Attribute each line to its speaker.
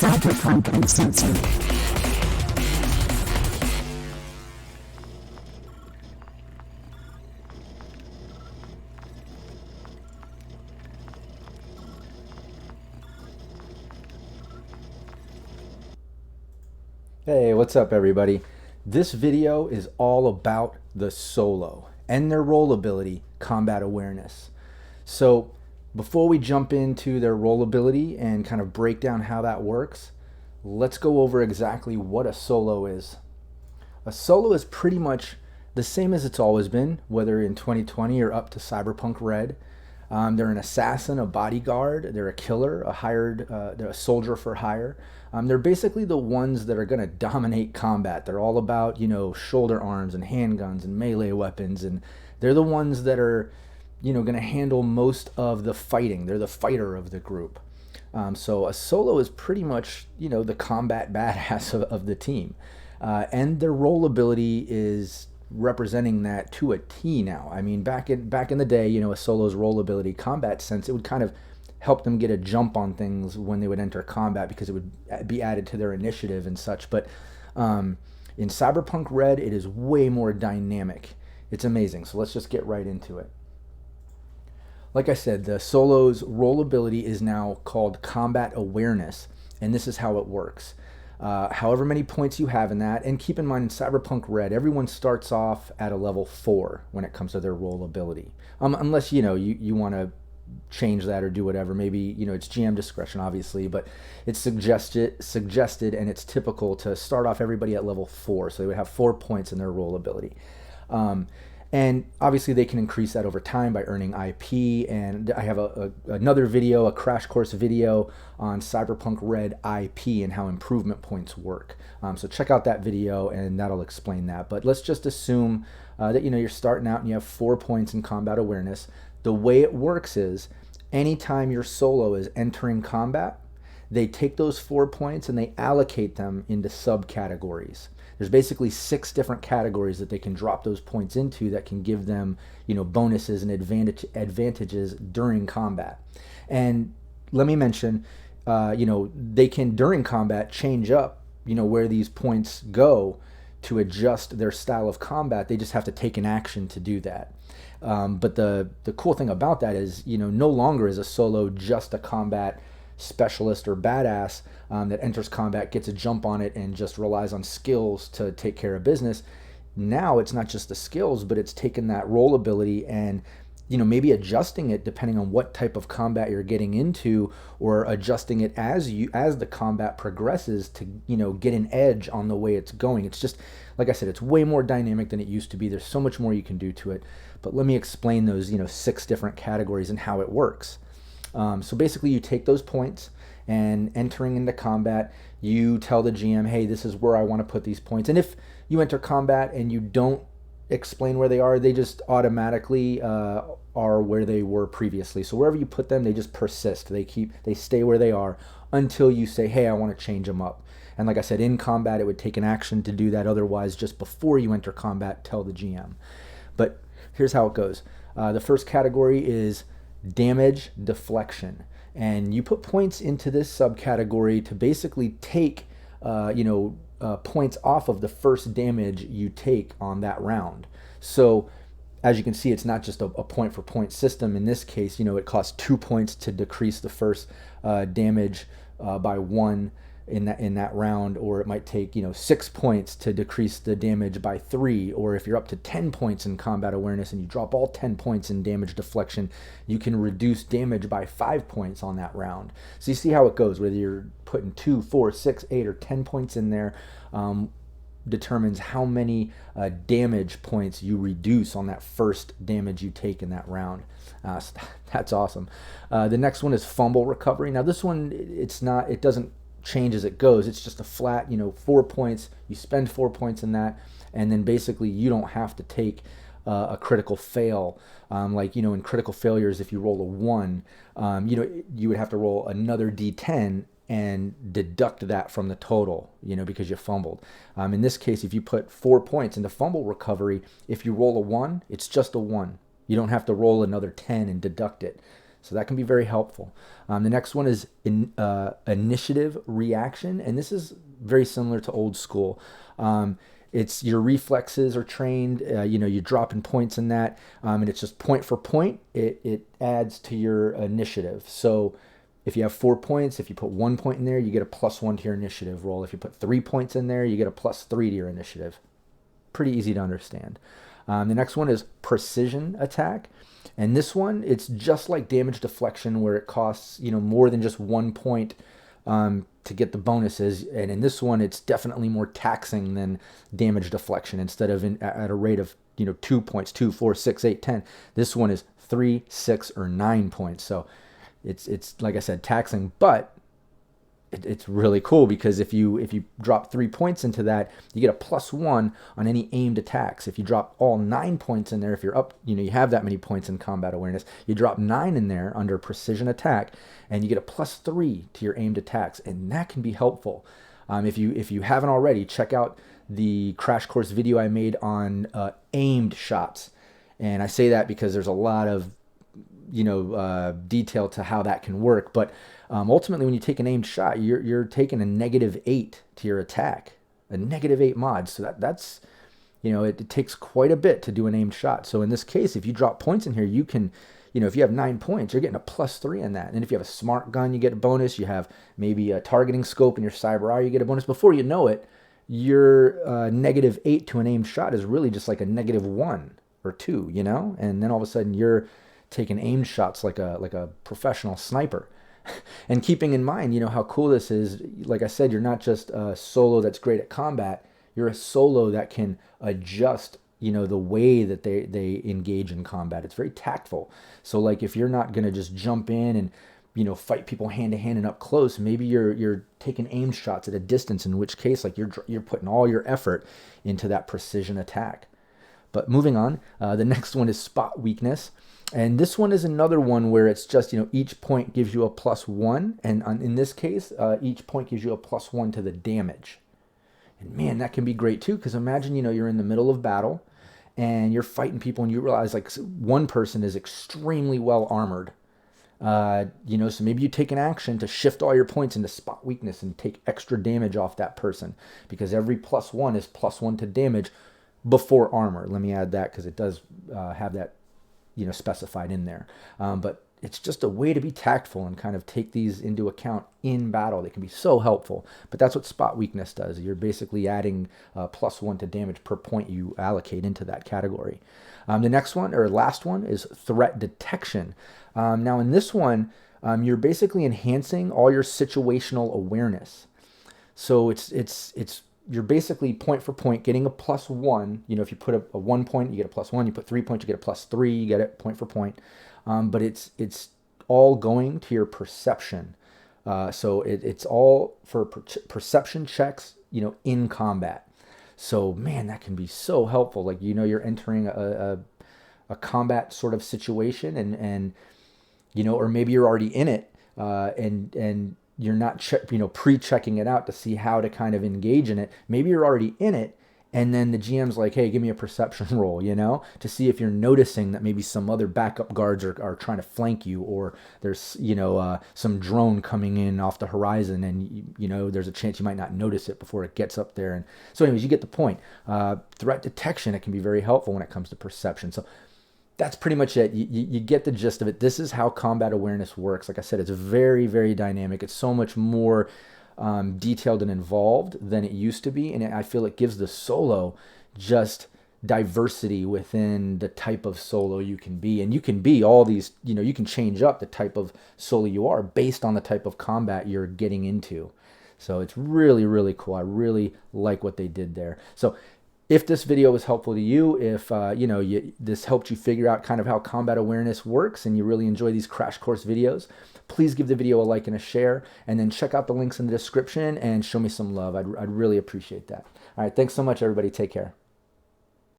Speaker 1: Cyberpunk Uncensored.
Speaker 2: Hey, what's up everybody? This video is all about the solo and their role ability, combat awareness. So before we jump into their role ability and kind of break down how that works, let's go over exactly what a solo is. A solo is pretty much the same as it's always been, whether in 2020 or up to Cyberpunk Red. They're an assassin, a bodyguard, they're a killer, they're a soldier for hire. They're basically the ones that are going to dominate combat. They're all about, shoulder arms and handguns and melee weapons, and they're the ones that are, going to handle most of the fighting. They're the fighter of the group. So a solo is pretty much, the combat badass of the team. And their role ability is representing that to a T now. I mean, back in the day, a solo's role ability, combat sense, it would kind of help them get a jump on things when they would enter combat because it would be added to their initiative and such. But in Cyberpunk Red, it is way more dynamic. It's amazing. So let's just get right into it. Like I said, the solo's role ability is now called combat awareness, and this is how it works. However many points you have in that, and keep in mind in Cyberpunk Red, everyone starts off at a level 4 when it comes to their role ability. Unless, you want to change that or do whatever. Maybe, it's GM discretion, obviously, but it's suggested and it's typical to start off everybody at level 4, so they would have 4 points in their role ability. And obviously they can increase that over time by earning IP, and I have another video, a crash course video on Cyberpunk Red IP and how improvement points work. So check out that video and that'll explain that. But let's just assume that you're starting out and you have 4 points in combat awareness. The way it works is anytime your solo is entering combat, they take those 4 points and they allocate them into subcategories. There's basically 6 different categories that they can drop those points into that can give them, bonuses and advantages during combat. And let me mention, they can during combat change up, where these points go to adjust their style of combat. They just have to take an action to do that. But the cool thing about that is, no longer is a solo just a combat specialist or badass that enters combat, gets a jump on it, and just relies on skills to take care of business. Now it's not just the skills, but it's taking that role ability and maybe adjusting it depending on what type of combat you're getting into, or adjusting it as the combat progresses to get an edge on the way it's going. It's just, like I said, it's way more dynamic than it used to be. There's so much more you can do to it. But let me explain those 6 different categories and how it works. So basically you take those points, and entering into combat, you tell the GM, hey, this is where I want to put these points. And if you enter combat and you don't explain where they are, they just automatically are where they were previously. So wherever you put them, they just persist. They stay where they are until you say, hey, I want to change them up. And like I said, in combat, it would take an action to do that. Otherwise, just before you enter combat, tell the GM. But here's how it goes. The first category is damage deflection, and you put points into this subcategory to basically take points off of the first damage you take on that round. So as you can see, it's not just a point for point system. In this case, it costs 2 points to decrease the first damage by 1 in that round, or it might take 6 points to decrease the damage by 3, or if you're up to 10 points in combat awareness and you drop all 10 points in damage deflection, you can reduce damage by 5 points on that round. So you see how it goes, whether you're putting 2, 4, 6, 8, or 10 points in there, determines how many damage points you reduce on that first damage you take in that round. So that's awesome. The next one is Fumble Recovery. Now this one, it doesn't change as it goes. It's just a flat 4 points. You spend 4 points in that, and then basically you don't have to take a critical fail. In critical failures, if you roll a 1, you would have to roll another d10 and deduct that from the total, because you fumbled. In this case, if you put 4 points into Fumble Recovery, if you roll a 1, it's just a 1. You don't have to roll another 10 and deduct it. So that can be very helpful. The next one is initiative reaction, and this is very similar to old school. It's your reflexes are trained, you're dropping points in that, and it's just point for point. It adds to your initiative. So if you have 4 points, if you put 1 point in there, you get a +1 to your initiative roll. If you put 3 points in there, you get a +3 to your initiative. Pretty easy to understand. The next one is precision attack. And this one, it's just like damage deflection, where it costs, more than just 1 point to get the bonuses. And in this one, it's definitely more taxing than damage deflection. Instead of at a rate of 2 points, 2, 4, 6, 8, 10. This one is 3, 6, or 9 points. So it's like I said, taxing, but it's really cool, because if you drop 3 points into that, you get a +1 on any aimed attacks. If you drop all 9 points in there, if you're up, you have that many points in combat awareness, you drop 9 in there under precision attack, and you get a +3 to your aimed attacks, and that can be helpful. If you haven't already, check out the crash course video I made on aimed shots, and I say that because there's a lot of detail to how that can work, but ultimately, when you take an aimed shot, you're taking a -8 to your attack, a -8 mod. So that's it takes quite a bit to do an aimed shot. So in this case, if you drop points in here, you can, if you have 9 points, you're getting a +3 in that. And if you have a smart gun, you get a bonus. You have maybe a targeting scope in your cyber eye, you get a bonus. Before you know it, your -8 to an aimed shot is really just like a -1 or 2, and then all of a sudden you're taking aimed shots like a professional sniper. And keeping in mind, how cool this is, like I said, you're not just a solo that's great at combat, you're a solo that can adjust, the way that they engage in combat. It's very tactful. So like if you're not going to just jump in and, fight people hand to hand and up close, maybe you're taking aim shots at a distance, in which case like you're putting all your effort into that precision attack. But moving on, the next one is spot weakness. And this one is another one where it's just, each point gives you a +1. And in this case, each point gives you a +1 to the damage. And man, that can be great too, because imagine, you're in the middle of battle and you're fighting people and you realize like one person is extremely well armored. So maybe you take an action to shift all your points into spot weakness and take extra damage off that person, because every +1 is +1 to damage before armor. Let me add that because it does have that specified in there. But it's just a way to be tactful and kind of take these into account in battle. They can be so helpful. But that's what spot weakness does. You're basically adding +1 to damage per point you allocate into that category. The next one, or last one, is threat detection. Now in this one, you're basically enhancing all your situational awareness. So you're basically point for point getting a +1. If you put a 1 point, you get a +1. You put 3 points, you get a +3. You get it point for point. But it's all going to your perception. So it's all for perception checks, in combat. So man, that can be so helpful. Like you're entering a combat sort of situation, and or maybe you're already in it, and you're not pre-checking it out to see how to kind of engage in it. Maybe you're already in it, and then the GM's like, hey, give me a perception roll, to see if you're noticing that maybe some other backup guards are trying to flank you, or there's, some drone coming in off the horizon, and, there's a chance you might not notice it before it gets up there. And so anyways, you get the point. Threat detection, it can be very helpful when it comes to perception. So that's pretty much it. You get the gist of it. This is how combat awareness works. Like I said, it's very, very dynamic. It's so much more detailed and involved than it used to be. And I feel it gives the solo just diversity within the type of solo you can be. And you can be all these, you can change up the type of solo you are based on the type of combat you're getting into. So it's really, really cool. I really like what they did there. So if this video was helpful to you, if this helped you figure out kind of how combat awareness works, and you really enjoy these crash course videos, please give the video a like and a share, and then check out the links in the description and show me some love. I'd really appreciate that. All right, thanks so much, everybody. Take care.